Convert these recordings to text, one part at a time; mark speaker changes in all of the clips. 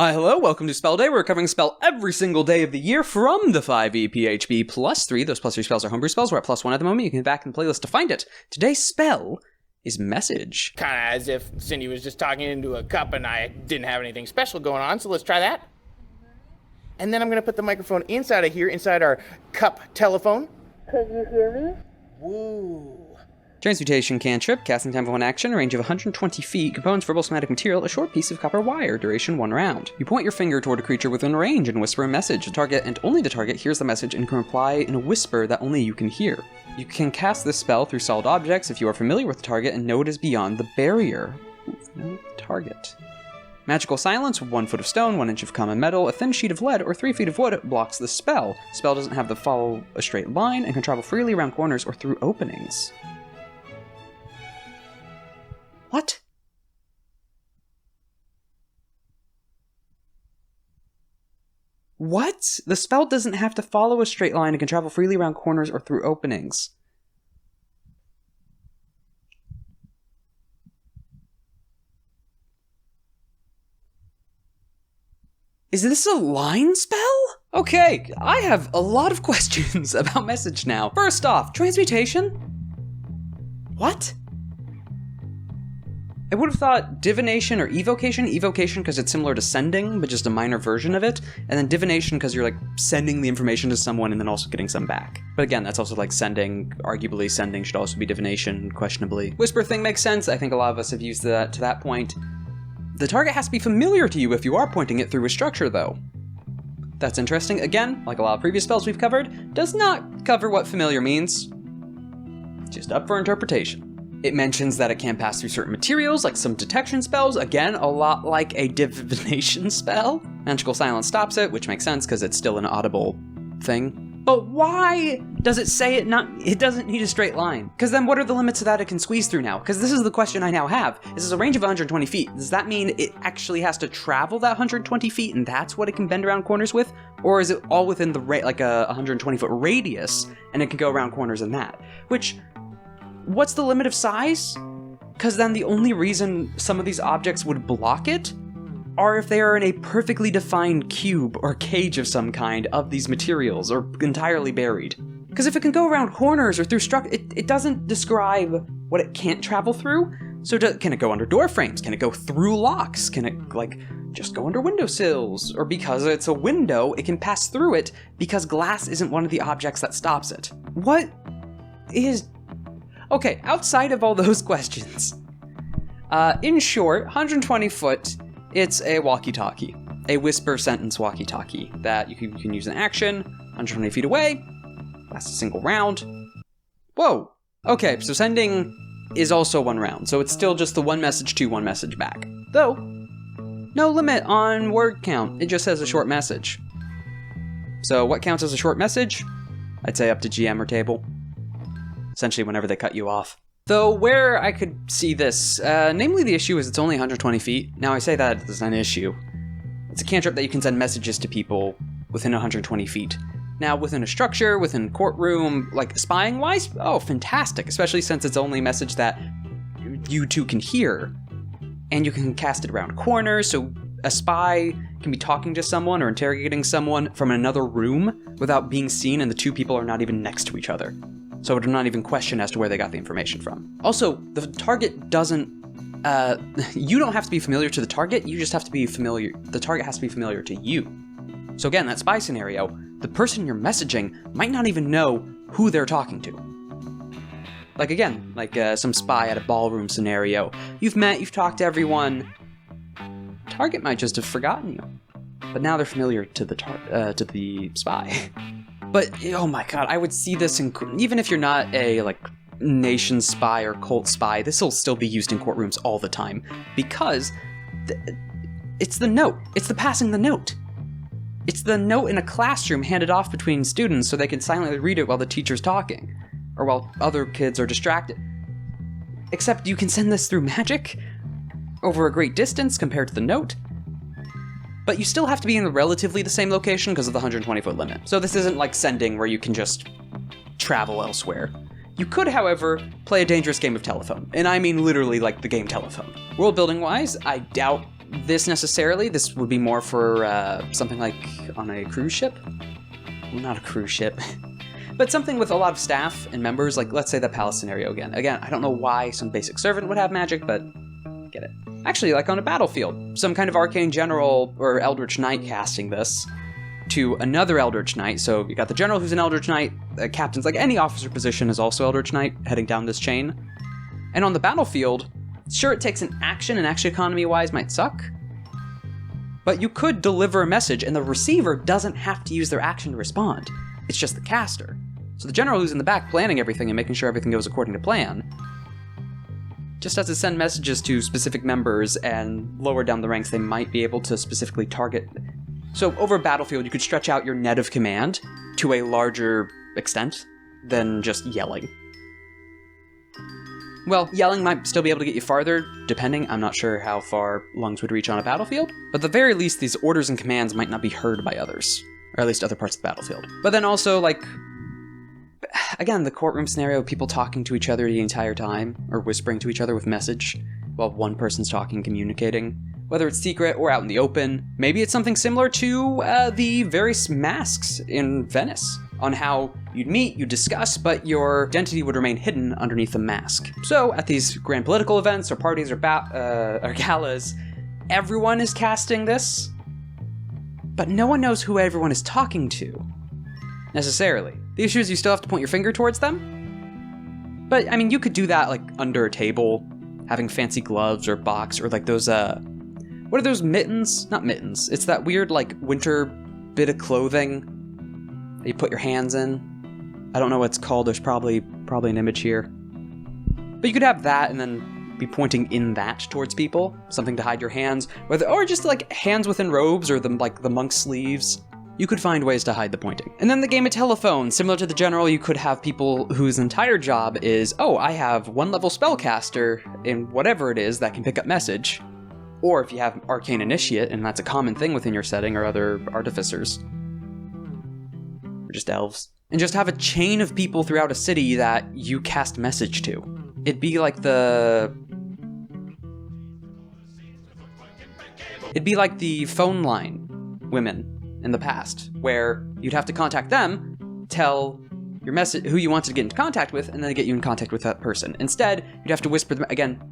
Speaker 1: Hi, hello, welcome to Spell Day. We're covering a spell every single day of the year from the 5e PHB +3. Those +3 spells are homebrew spells. We're at +1 at the moment. You can go back in the playlist to find it. Today's spell is Message.
Speaker 2: Kind of as if Cindy was just talking into a cup and I didn't have anything special going on, so let's try that. And then I'm going to put the microphone inside of here, inside our cup telephone.
Speaker 3: Can you hear me?
Speaker 2: Woo.
Speaker 1: Transmutation cantrip, casting time of 1 action, range of 120 feet, components verbal somatic material, a short piece of copper wire, duration 1 round. You point your finger toward a creature within range and whisper a message. The target, and only the target, hears the message and can reply in a whisper that only you can hear. You can cast this spell through solid objects if you are familiar with the target and know it is beyond the barrier. Target. Magical silence, 1 foot of stone, 1 inch of common metal, a thin sheet of lead, or 3 feet of wood blocks the spell. The spell doesn't have to follow a straight line and can travel freely around corners or through openings. What? What? The spell doesn't have to follow a straight line and can travel freely around corners or through openings. Is this a line spell? Okay, I have a lot of questions about Message now. First off, transmutation? What? I would have thought divination or evocation. Evocation because it's similar to sending, but just a minor version of it. And then divination because you're like sending the information to someone and then also getting some back. But again, that's also like sending. Arguably sending should also be divination, questionably. Whisper thing makes sense. I think a lot of us have used that to that point. The target has to be familiar to you if you are pointing it through a structure though. That's interesting. Again, like a lot of previous spells we've covered, does not cover what familiar means. Just up for interpretation. It mentions that it can pass through certain materials, like some detection spells, again, a lot like a divination spell. Magical silence stops it, which makes sense because it's still an audible thing. But why does it say it doesn't need a straight line? Because then what are the limits of that it can squeeze through now? Because this is the question I now have. This is a range of 120 feet. Does that mean it actually has to travel that 120 feet and that's what it can bend around corners with? Or is it all within the like a 120 foot radius and it can go around corners in that? Which, what's the limit of size? Because then the only reason some of these objects would block it are if they are in a perfectly defined cube or cage of some kind of these materials or entirely buried. Because if it can go around corners or through it doesn't describe what it can't travel through. So can it go under door frames? Can it go through locks? Can it like just go under windowsills? Or because it's a window, it can pass through it because glass isn't one of the objects that stops it. What is... Okay, outside of all those questions, in short, 120 foot, it's a walkie-talkie, a whisper sentence walkie-talkie that you can use in action, 120 feet away, lasts a single round. Whoa, okay, so sending is also 1 round, so it's still just the 1 message to 1 message back. Though, no limit on word count, it just says a short message. So what counts as a short message? I'd say up to GM or table. Essentially whenever they cut you off. Though where I could see this, namely the issue is it's only 120 feet. Now I say that as an issue. It's a cantrip that you can send messages to people within 120 feet. Now within a structure, within courtroom, like spying wise, oh fantastic, especially since it's only a message that you two can hear. And you can cast it around corners, so a spy can be talking to someone or interrogating someone from another room without being seen and the two people are not even next to each other. So it would not even question as to where they got the information from. Also, the target doesn't, you don't have to be familiar to the target, you just have to be familiar, the target has to be familiar to you. So again, that spy scenario, the person you're messaging might not even know who they're talking to. Like again, like some spy at a ballroom scenario. You've met, you've talked to everyone, target might just have forgotten you. But now they're familiar to the spy. But, oh my god, I would see this in... Even if you're not a, like, nation spy or cult spy, this will still be used in courtrooms all the time. Because it's the note. It's the passing the note. It's the note in a classroom handed off between students so they can silently read it while the teacher's talking. Or while other kids are distracted. Except you can send this through magic over a great distance compared to the note. But you still have to be in relatively the same location because of the 120 foot limit. So this isn't like sending where you can just travel elsewhere. You could, however, play a dangerous game of telephone. And I mean literally like the game telephone. World building wise, I doubt this necessarily. This would be more for something like on a cruise ship. Well, not a cruise ship. But something with a lot of staff and members, like let's say the palace scenario again. Again, I don't know why some basic servant would have magic, but get it. Actually, like on a battlefield, some kind of arcane general or eldritch knight casting this to another eldritch knight. So you got the general who's an eldritch knight, the captain's like any officer position is also eldritch knight heading down this chain. And on the battlefield, sure it takes an action and action economy wise might suck, but you could deliver a message and the receiver doesn't have to use their action to respond. It's just the caster. So the general who's in the back planning everything and making sure everything goes according to plan just has to send messages to specific members, and lower down the ranks they might be able to specifically target. So over a battlefield, you could stretch out your net of command to a larger extent than just yelling. Well, yelling might still be able to get you farther, depending. I'm not sure how far lungs would reach on a battlefield, but at the very least, these orders and commands might not be heard by others, or at least other parts of the battlefield. But then also, like, again, the courtroom scenario, people talking to each other the entire time, or whispering to each other with message, while one person's talking, communicating, whether it's secret or out in the open. Maybe it's something similar to the various masks in Venice, on how you'd meet, you'd discuss, but your identity would remain hidden underneath the mask. So at these grand political events or parties or galas, everyone is casting this, but no one knows who everyone is talking to, necessarily. The issue is you still have to point your finger towards them. But, I mean, you could do that, like, under a table, having fancy gloves or box, or like those, what are those mittens? Not mittens. It's that weird, like, winter bit of clothing that you put your hands in. I don't know what it's called. There's probably an image here. But you could have that and then be pointing in that towards people. Something to hide your hands. Or just, like, hands within robes or the monk's sleeves. You could find ways to hide the pointing. And then the game of telephone. Similar to the general, you could have people whose entire job is, oh, I have 1-level spellcaster in whatever it is that can pick up message. Or if you have arcane initiate, and that's a common thing within your setting, or other artificers. Or just elves. And just have a chain of people throughout a city that you cast message to. It'd be like the phone line women in the past, where you'd have to contact them, tell your message who you wanted to get into contact with, and then get you in contact with that person. Instead, you'd have to whisper them again.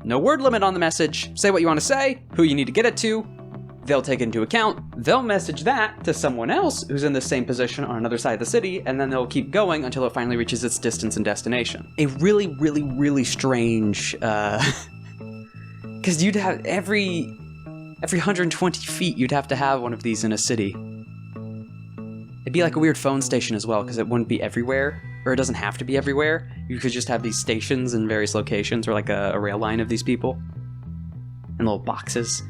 Speaker 1: No word limit on the message. Say what you want to say, who you need to get it to. They'll take it into account. They'll message that to someone else who's in the same position on another side of the city, and then they'll keep going until it finally reaches its distance and destination. A really, really, really strange, because you'd have every 120 feet, you'd have to have one of these in a city. It'd be like a weird phone station as well, because it wouldn't be everywhere, or it doesn't have to be everywhere. You could just have these stations in various locations, or like a rail line of these people. And little boxes.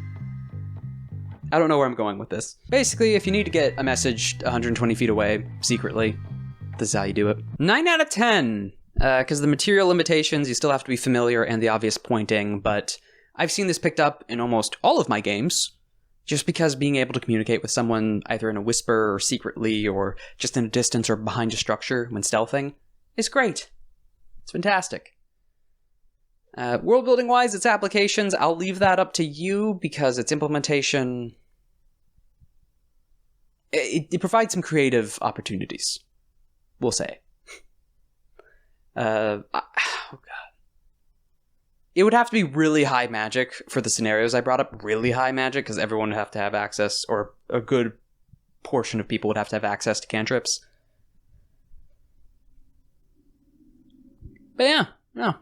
Speaker 1: I don't know where I'm going with this. Basically, if you need to get a message 120 feet away, secretly, this is how you do it. 9 out of 10! Because the material limitations, you still have to be familiar, and the obvious pointing, but I've seen this picked up in almost all of my games, just because being able to communicate with someone either in a whisper or secretly or just in a distance or behind a structure when stealthing is great. It's fantastic. World building wise, its applications, I'll leave that up to you because its implementation, it provides some creative opportunities, we'll say. Oh god. It would have to be really high magic for the scenarios I brought up. Really high magic, because everyone would have to have access, or a good portion of people would have to have access to cantrips. But yeah, no.